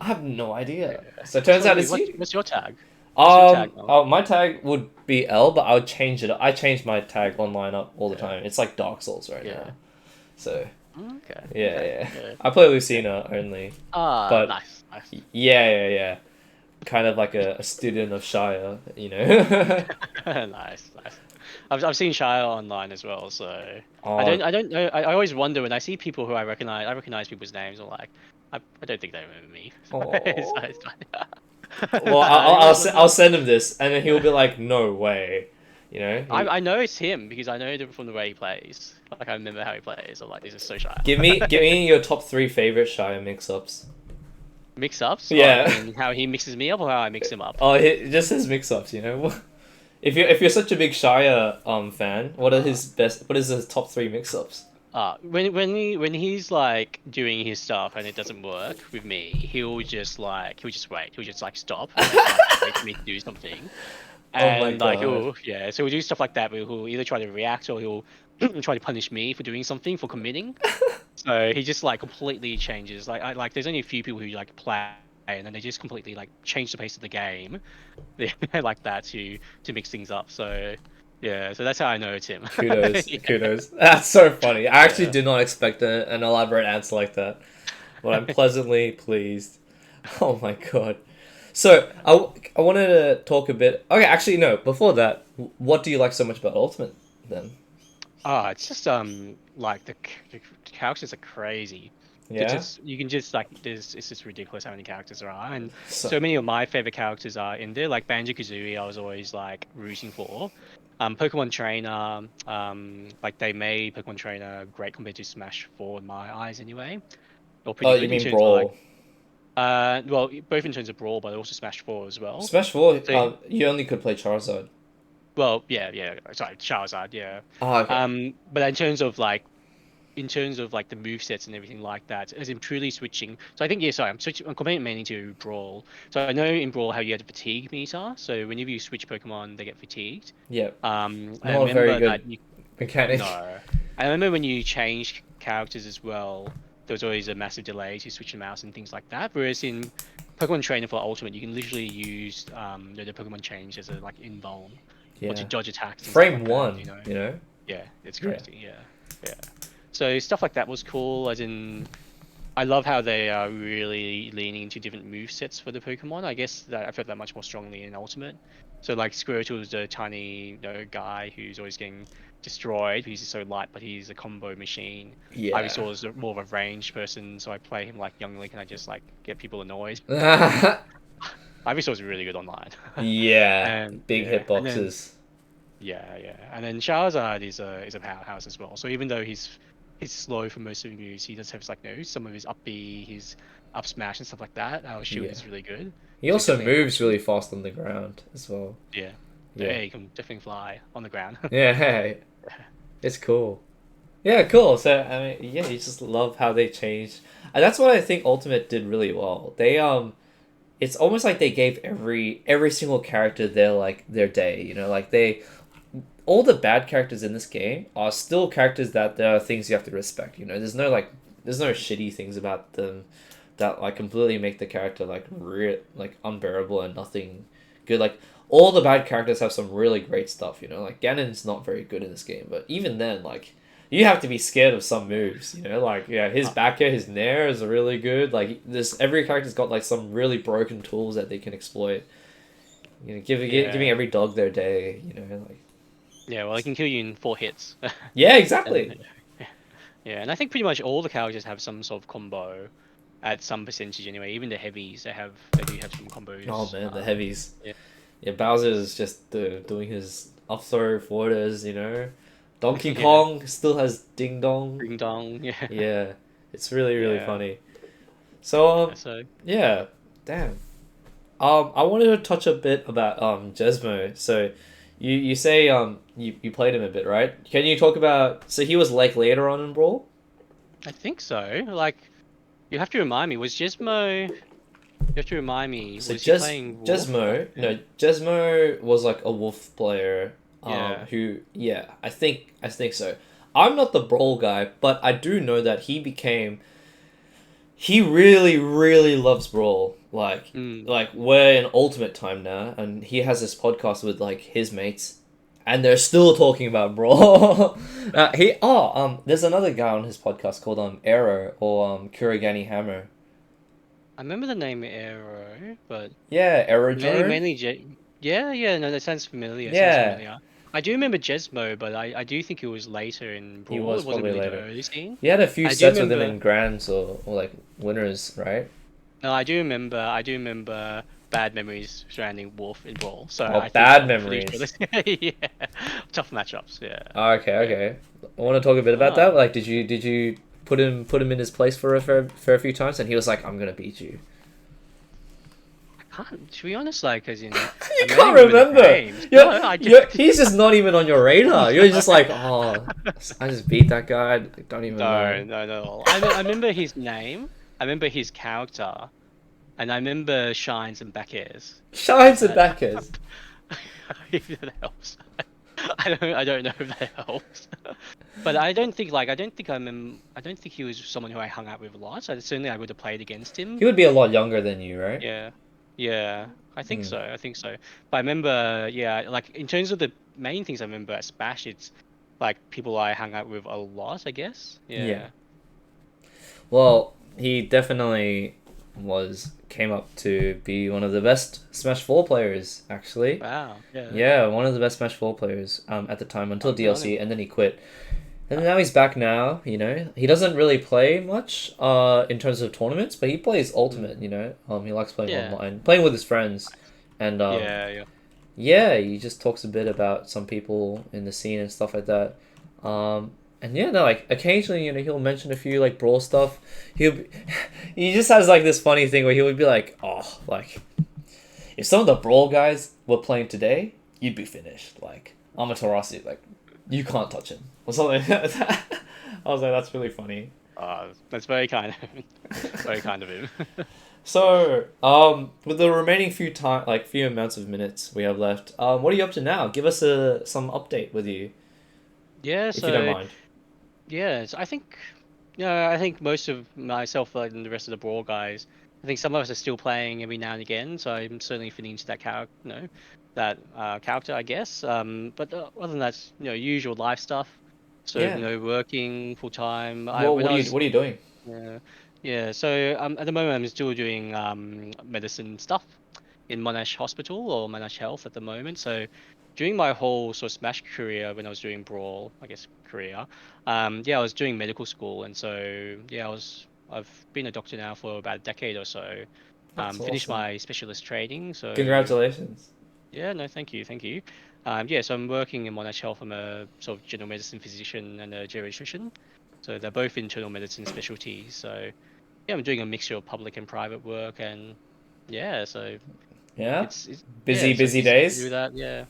I have no idea. Yeah. So it turns So out wait, it's what's you. what's your tag? What's your tag, Mel? My tag would be L, but I would change it. I change my tag online up all the Yeah, time. It's like Dark Souls right yeah. now. So Okay, yeah, okay. yeah. Yeah. I play Lucina only, Ah, but nice, nice. yeah, yeah, yeah. Kind of like a student of Shire, you know. Nice, nice. I've seen Shire online as well, so Oh, I don't know. I always wonder when I see people who I recognize people's names. I'm like, I don't think they remember me. oh. It's fine. Well, I always wonder. I'll send him this, and then he'll be like, "No way," you know. I know it's him because I know from the way he plays. Like I remember how he plays. I'm like, this is so Shire. Give me your top three favorite Shire mix-ups. Mix-ups, or Yeah. in how he mixes me up, or how I mix him up. Oh, just his mix-ups, you know. If you're such a big Shire fan, what are Uh, his best? What is his top three mix-ups? when he's like doing his stuff and it doesn't work with me, he'll just wait. He'll just like stop and just like wait for me to do something. Oh my And like god. he'll yeah, so he'll do stuff like that where he'll either try to react or he'll try to punish me for doing something for committing. So he just like completely changes. Like I like there's only a few people who like play and then they just completely like change the pace of the game. Like that to mix things up. So yeah, so that's how I know it's him. Kudos, Yeah. kudos. That's so funny. I actually Yeah. did not expect an elaborate answer like that, but I'm pleasantly pleased. Oh my god. So I wanted to talk a bit. Okay, actually no. Before that, what do you like so much about Ultimate then? It's just like the characters are crazy. Yeah. You can just like there's it's just ridiculous how many characters there are, and So so many of my favorite characters are in there. Like Banjo-Kazooie, I was always like rooting for. Pokemon Trainer, like they made Pokemon Trainer great compared to Smash 4 in my eyes anyway, or pretty oh, you good in mean terms of like Brawl? well both in terms of Brawl, but also Smash 4 as well. Smash 4. So You only could play Charizard. well yeah, sorry, Charizard, yeah. Ah, okay. But in terms of like in terms of like the move sets and everything like that, as in truly switching. So I think yeah, sorry, I'm comparing it mainly to Brawl. So I know in Brawl how you had a fatigue meter. So whenever you switch Pokemon, they get fatigued. Yeah. I Not a very remember good that you mechanic. no, I remember when you changed characters as well, there was always a massive delay to switch them out and things like that. Whereas in Pokemon Trainer for Ultimate, you can literally use the Pokemon change as a like invuln or to Yeah. dodge attacks and stuff Frame like that. one, you know? Yeah, it's Yeah. crazy. Yeah, yeah. So stuff like that was cool. As in, I love how they are really leaning into different move sets for the Pokemon. I guess that I felt that much more strongly in Ultimate. So like Squirtle is the tiny, guy who's always getting destroyed because he's so light, but he's a combo machine. Yeah. Ivysaur is more of a ranged person, so I play him like Young Link and I just like get people annoyed. Ivysaur is really good online. Yeah. And Big yeah, and then hitboxes. yeah, and then Charizard is a powerhouse as well. So even though he's slow for most of his moves, he does have like some of his up B, his up smash and stuff like that. Our shield Yeah. is really good. He So also definitely have moves options. really fast on the ground as well. Yeah. Yeah. Yeah, he can definitely fly on the ground. Yeah, hey. It's cool. Yeah, cool. So I mean, yeah, you just love how they changed. And that's what I think Ultimate did really well. They it's almost like they gave every single character their day, you know, like they all the bad characters in this game are still characters that there are things you have to respect, you know. There's no shitty things about them that like completely make the character like like unbearable and nothing good. Like all the bad characters have some really great stuff, you know. Like Ganon's not very good in this game, but even then, like you have to be scared of some moves, you know. Like yeah, his Uh, back air, his nair is really good. Like this, every character's got like some really broken tools that they can exploit. You know, giving yeah. every dog their day. You know, like Yeah, well, he can kill you in 4 hits. yeah, And exactly. yeah, and I think pretty much all the characters have some sort of combo at some percentage anyway. Even the heavies, they do have some Oh combos. man, the heavies. Yeah, Yeah, Bowser is just doing his up throw forwarders. You know, Donkey yeah, Kong still has Ding Dong. Ring Dong. Yeah, Yeah, it's really yeah. funny. So So yeah, damn. I wanted to touch a bit about Jezmo. So, you say you played him a bit, right? Can you talk about? So he was like later on in Brawl. I think so. Like, you have to remind me. Was Jezmo? You have to remind me. So Was he playing Wolf? Jezmo, Yeah. no, Jezmo was like a wolf player. Yeah. Who yeah, I think so. I'm not the Brawl guy, but I do know that he really loves Brawl. Mm. Like we're in Ultimate time now, and he has this podcast with like his mates, and they're still talking about Brawl. There's another guy on his podcast called Arrow or Kurigani Hammer. I remember the name Arrow, but Yeah, Arrow mainly Drone. mainly Yeah, yeah. No, that sounds familiar. Sounds Yeah, familiar. I do remember Jezmo, but I do think it was later in he Brawl. was It wasn't probably really the later. early scene. He had a few I do sets with him remember. in Grands or like winners, right? No, I do remember. I do remember bad memories surrounding Wolf in Brawl. So Oh, bad I'm pretty sure memories. this. Yeah, tough matchups. Yeah, Oh, okay, yeah. okay. I want to talk a bit about that. Oh, Like, did you put him in his place for a few times, and he was like, "I'm gonna beat you." I can't. To be honest, like, as in, You I mainly can't remember the remember. names. No, I just. He's just not even on your radar. You're just like, oh, I just beat that guy. I don't even know. No, no, no. I remember his name. I remember his character, and I remember shines and back airs. Shines and That backers. if that helps. I don't know if that helps. But I don't think he was someone who I hung out with a lot. So certainly I would have played against him. He would be a lot younger than you, right? Yeah. Yeah. I think Hmm. so. I think so. But I remember, yeah, like in terms of the main things I remember at Smash, it's like people I hung out with a lot, I guess. Yeah. Yeah. Well, he definitely came up to be one of the best Smash 4 players, actually. Wow. Yeah. Yeah, one of the best Smash 4 players at the time until Oh, good on him. DLC, and then he quit. And now he's back now, you know. He doesn't really play much in terms of tournaments, but he plays Mm. Ultimate, you know. He likes playing Yeah. online, playing with his friends. And Yeah. Yeah. yeah, he just talks a bit about some people in the scene and stuff like that. And yeah, no, like occasionally, you know, he'll mention a few like Brawl stuff. He'll be, he just has like this funny thing where he would be like, "Oh, like if some of the Brawl guys were playing today, you'd be finished. Like Amaterasu, like you can't touch him or something." Like that. was like, that's really funny. That's very kind of him. Very kind of him. So, with the remaining few amounts of minutes we have left, what are you up to now? Give us some update with you, Yeah, if you don't so mind. yeah, so I think I think most of myself and the rest of the Brawl guys, I think some of us are still playing every now and again, so I'm certainly fitting into that character, that character, I guess. But other than that, usual life stuff. So, Yeah. working full time. I Well, when I was what are you doing? Yeah, yeah. So at the moment, I'm still doing medicine stuff in Monash Hospital or Monash Health at the moment. So during my whole sort of Smash career, when I was doing Brawl, I guess career, yeah, I was doing medical school, and so yeah, I've been a doctor now for about a decade or so. That's Finished awesome. my specialist training, so Congratulations. yeah, no, thank you, thank you. Yeah, so I'm working in Monash Health. I'm a sort of general medicine physician and a geriatrician. So they're both internal medicine specialties. So yeah, I'm doing a mixture of public and private work, and yeah, so Yeah. it's yeah, Busy, so busy busy to do days. that. Yeah,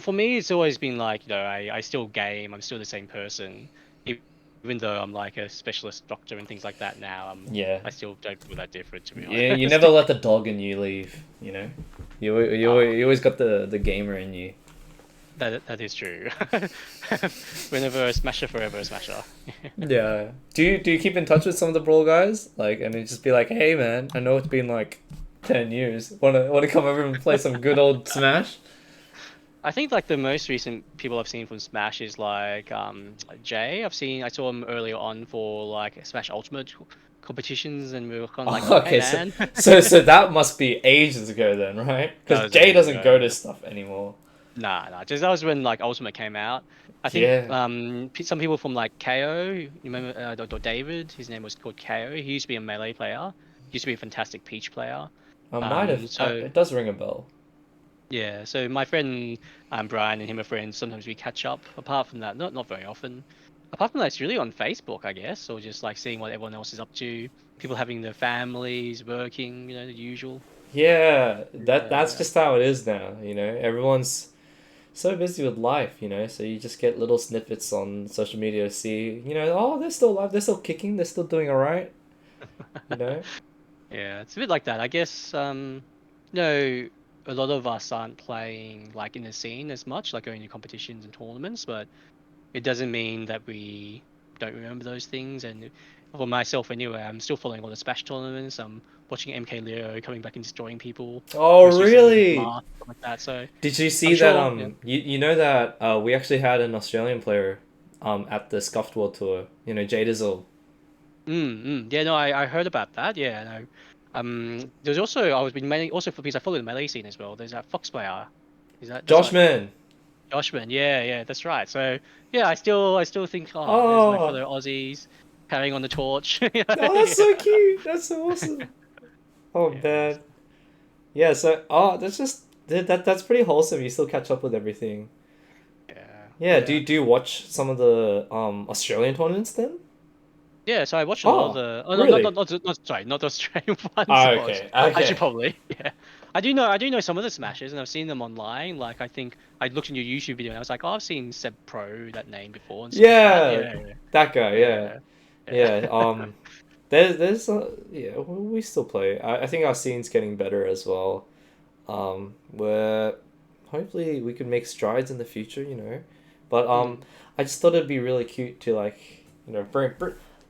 for me, it's always been like I still game. I'm still the same person, even though I'm like a specialist doctor and things like that now. Yeah. I still don't feel that different, to be Yeah. You honest. never let the dog in you leave. You know. Ah, You always got the gamer in you. that is true. Whenever a smasher, forever a smasher. Yeah. Do you keep in touch with some of the Brawl guys? Like, and it just be like, hey man, I know it's been like 10 years. Wanna come over and play some good old Smash? I think like the most recent people I've seen from Smash is like Jay. I saw him earlier on for like Smash Ultimate competitions, and we were kind of like, Oh, hey okay, man. so that must be ages ago then, right? That Because was Jay ages doesn't ago. go to Yeah. stuff anymore. Nah. Just that was when like Ultimate came out. I think Yeah, some people from like KO, you remember Dr. David? His name was called KO. He used to be a melee player. He used to be a fantastic Peach player. I might have. So It does ring a bell. yeah, so my friend Brian and him are friends. Sometimes we catch up. Apart from that, not very often. Apart from that, it's really on Facebook, I guess, or just like seeing what everyone else is up to. People having their families, working, the usual. Yeah, that's Yeah, just how it is now. You know, everyone's so busy with life. You know, so you just get little snippets on social media to see. You know, oh, they're still alive. They're still kicking. They're still doing all right. You know. yeah, it's a bit like that. I guess no, a lot of us aren't playing like in the scene as much, like going to competitions and tournaments, but it doesn't mean that we don't remember those things. And for myself, anyway, I'm still following all the Smash tournaments. I'm watching MK Leo coming back and destroying people. Oh, Most recently with really? Mark, stuff like that. So Did you see I'm that? sure. Yeah. You know that we actually had an Australian player, at the Scuffed World Tour. You know, Jade Izzle. Yeah. No, I heard about that. Yeah. No. There's also I was been mainly also for because I follow the melee scene as well. There's that Fox player. That's like Joshman. Joshman? Yeah. That's right. So yeah, I still think, oh, there's my Oh, fellow Aussies carrying on the torch. oh, that's Yeah. so cute. That's so awesome. Oh Yeah. man. Yeah. So, that's just that's pretty wholesome. You still catch up with everything. Yeah, Yeah. yeah, Do you watch some of the Australian tournaments then? yeah. So I watched a lot of Oh, the. Oh no, really? sorry, not the Australian ones. Oh, Well, okay. I should Okay. probably. Yeah, I do know some of the smashes, and I've seen them online. Like I think I looked in your YouTube video, and I was like, oh, I've seen Seb Pro that name before and stuff like that. Yeah, Yeah, that guy. Yeah. yeah, yeah, Yeah. Yeah, we still play. I think our scene's getting better as well. Where hopefully we can make strides in the future, you know. But mm, I just thought it'd be really cute to, like, bring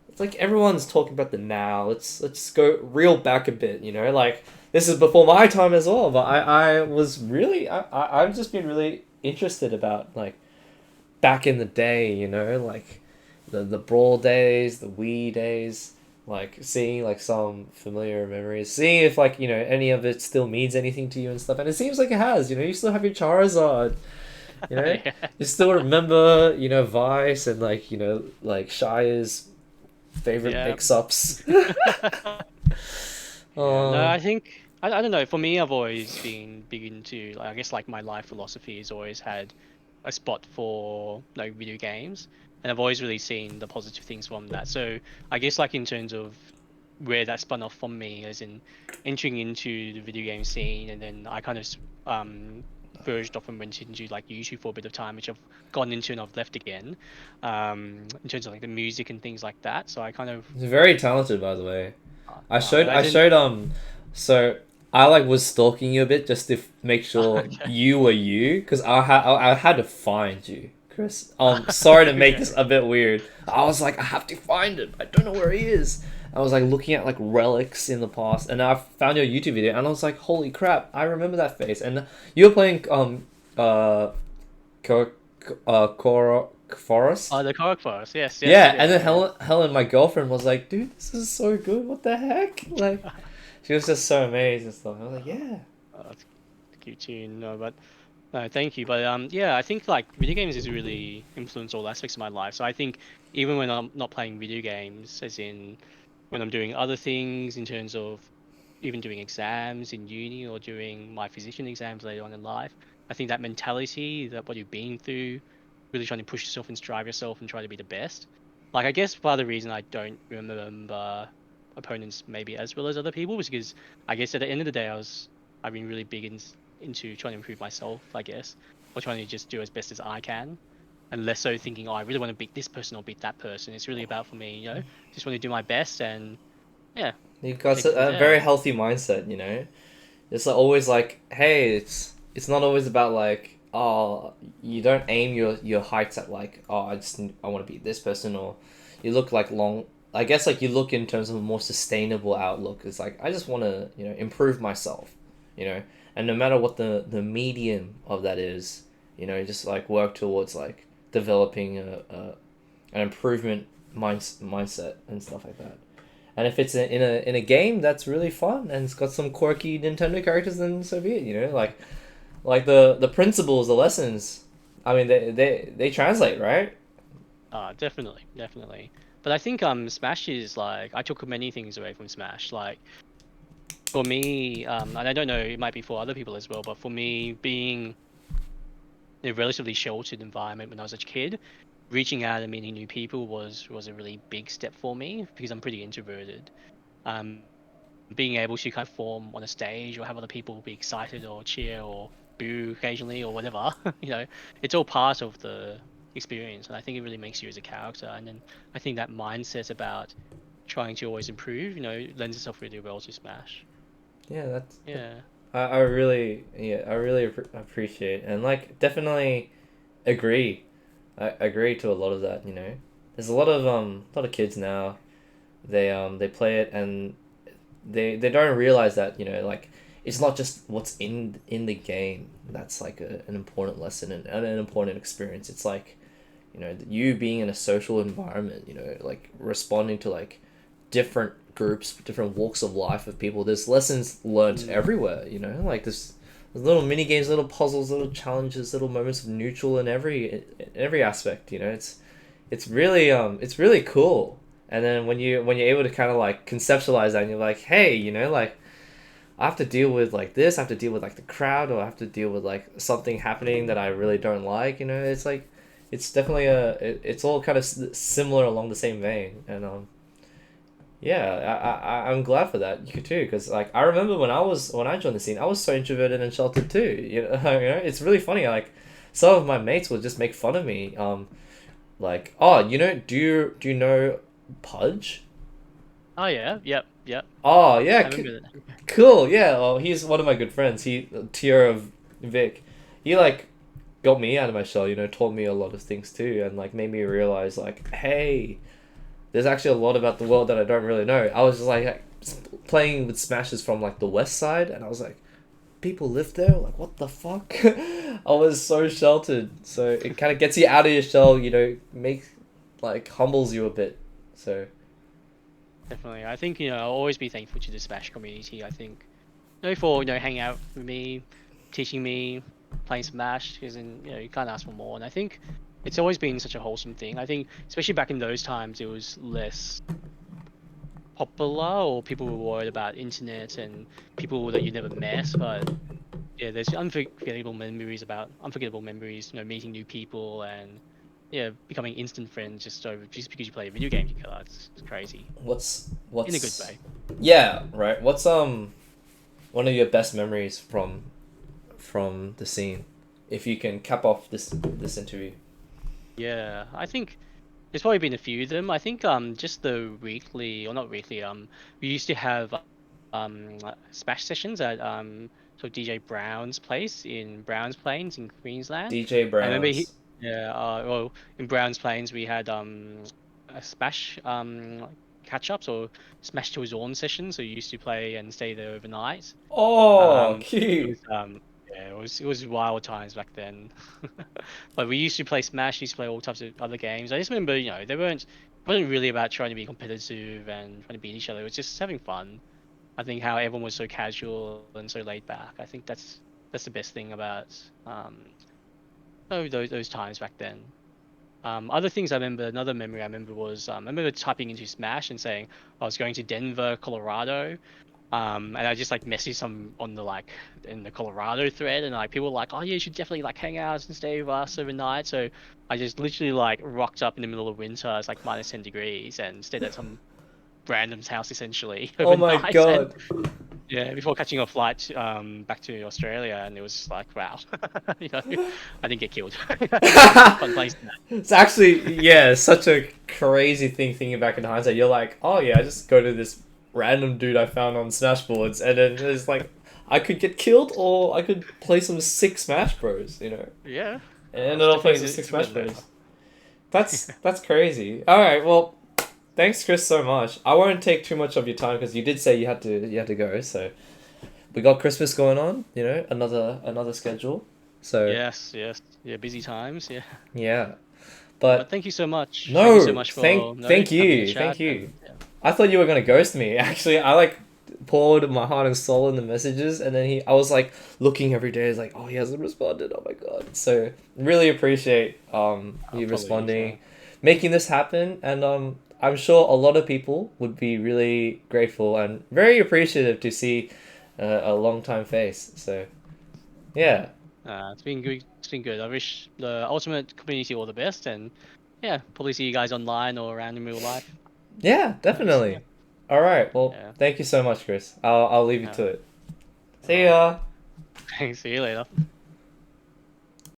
it's like everyone's talking about the now. Let's go reel back a bit, you know. Like, this is before my time as well, but I was really I've just been really interested about, like, back in the day, you know, like the Brawl days, the Wii days, like seeing like some familiar memories, seeing if, like, any of it still means anything to you and stuff. And it seems like it has. You know, you still have your Charizard. You know, yeah, you still remember, Vice and, like, like Shire's favorite yeah. mix-ups. Yeah, no, Oh, I think I don't know. For me, I've always been big into like I guess like my life philosophy has always had a spot for like video games, and I've always really seen the positive things from that. So I guess like in terms of where that spun off from me, as in entering into the video game scene, and then I kind of verged off and went into like YouTube for a bit of time, which I've gone into and I've left again. In terms of like the music and things like that. So I kind of He's very talented, by the way. but I didn't. So I like was stalking you a bit just to make sure Okay. you were you, because I had to find you, Chris. Sorry to make this a bit weird. I was like, I have to find him. I don't know where he is. I was like looking at like relics in the past, and I found your YouTube video, and I was like, holy crap, I remember that face. And you were playing Forest. Oh, the Korok Forest. Yes, yes, Yeah, and yeah, then yeah. Helen, my girlfriend, was like, "Dude, this is so good. What the heck?" Like, she was just so amazed and stuff. I was like, "Yeah, Oh, that's a cute tune. No, but no, thank you. But yeah, I think like video games has really influenced all aspects of my life. So I think even when I'm not playing video games, as in when I'm doing other things in terms of even doing exams in uni or doing my physician exams later on in life, I think that mentality, that what you've been through, really trying to push yourself and strive yourself and try to be the best. Like I guess part of the reason I don't remember opponents maybe as well as other people was because I guess at the end of the day I've been really big into trying to improve myself, I guess, or trying to just do as best as I can, and less so thinking, oh, I really want to beat this person or beat that person. It's really about for me, just want to do my best and yeah, you got take it from a very there. healthy mindset. You know, it's like always like, hey, it's not always about like, oh, you don't aim your heights at like, oh, I want to beat this person, or you look like long. I guess like you look in terms of a more sustainable outlook. It's like I just want to improve myself, you know, and no matter what the medium of that is, just like work towards like developing an improvement mindset and stuff like that. And if it's in a game that's really fun and it's got some quirky Nintendo characters, then so be it. Like the principles, the lessons. I mean, they translate, right? Definitely, definitely. But I think Smash is like I took many things away from Smash. Like for me, and I don't know, it might be for other people as well, but for me, being in a relatively sheltered environment when I was a kid, reaching out and meeting new people was a really big step for me because I'm pretty introverted. Um, Being able to kind of form on a stage or have other people be excited or cheer or boo occasionally or whatever, it's all part of the experience, and I think it really makes you as a character. And then I think that mindset about trying to always improve, lends itself really well to Smash. Yeah, that's. Yeah. I really appreciate and like definitely agree. I agree to a lot of that. There's a lot of kids now. They play it and they don't realize that like it's not just what's in the game that's like an important lesson and an important experience. It's like you being in a social environment, like responding to like different groups, different walks of life of people. There's lessons learned Mm. everywhere. Like there's little mini games, little puzzles, little challenges, little moments of neutral in every aspect. It's really cool. And then when you're able to kind of like conceptualize that, and you're like, hey, like I have to deal with like this, I have to deal with like the crowd, or I have to deal with like something happening that I really don't like. It's like it's definitely it's all kind of similar along the same vein. And yeah, I'm glad for that. You too, because like I remember when I joined the scene, I was so introverted and sheltered too. It's really funny. Like some of my mates would just make fun of me. Like, oh, do you know Pudge? Oh yeah. Yep. Yep. Oh yeah, I remember that. cool. Yeah, well, he's one of my good friends. He tier of Vic. He like got me out of my shell. Taught me a lot of things too, and like made me realize like, hey, there's actually a lot about the world that I don't really know. I was just like playing with Smashes from like the west side, and I was like, people live there? Like, what the fuck? I was so sheltered. So it kind of gets you out of your shell, makes like humbles you a bit. So Definitely. I think, I'll always be thankful to the Smash community. I think, for, hanging out with me, teaching me, playing Smash, because then, you can't ask for more. And I think it's always been such a wholesome thing. I think, especially back in those times, it was less popular or people were worried about internet and people that you never met. But yeah, there's unforgettable memories, meeting new people and yeah, becoming instant friends just because you play a video game together. It's crazy in a good what's way. yeah, right. What's one of your best memories from the scene? if you can cap off this interview. Yeah, I think there's probably been a few of them. I think just the weekly or not weekly we used to have smash sessions at sort of DJ Brown's place in Browns Plains in Queensland. DJ I remember Browns. yeah, well, in Browns Plains we had a smash catch ups or smash to his own session, so you used to play and stay there overnight. Oh, It cute. was yeah, it was wild times back then. But we used to play Smash, used to play all types of other games. I just remember, they wasn't really about trying to be competitive and trying to beat each other. It was just having fun. I think how everyone was so casual and so laid back. I think that's the best thing about those times back then. Other things I remember, another memory I remember was I remember typing into Smash and saying I was going to Denver, Colorado, and I just like messaged some on the like in the Colorado thread, and like people were like, "Oh yeah, you should definitely like hang out and stay with us overnight." So I just literally like rocked up in the middle of winter, it's like -10 degrees, and stayed at some random's house essentially Oh my overnight. And god. yeah, before catching a flight back to Australia, and it was like, wow, I didn't get killed. Fun place. It's actually, yeah, such a crazy thing thinking back in hindsight. You're like, oh yeah, I just go to this random dude I found on Smashboards, and then it's like, I could get killed or I could play some sick Smash Bros, Yeah, And I ended was up playing some definitely sick it's a good Smash learner. Bros. That's crazy. Alright, well, thanks Chris so much. I won't take too much of your time because you did say you had to go, so we got Christmas going on, another schedule. So Yes, yes, yeah, busy times, yeah. yeah. But But thank you so much. Thank you so no, much for thank having a you, thank chat you. and yeah. I thought you were gonna ghost me. Actually, I like poured my heart and soul in the messages, and then I was like looking every day, like, oh, he hasn't responded. Oh my god! So really appreciate you Apologies, responding, making this happen, and I'm sure a lot of people would be really grateful and very appreciative to see a long time face. So yeah, it's been good. It's been good. I wish the ultimate community all the best, and yeah, probably see you guys online or around in real life. yeah, Yeah, definitely. All right. Well, yeah. thank you so much, Chris. I'll leave you All to right. it. All See right. ya. See you later.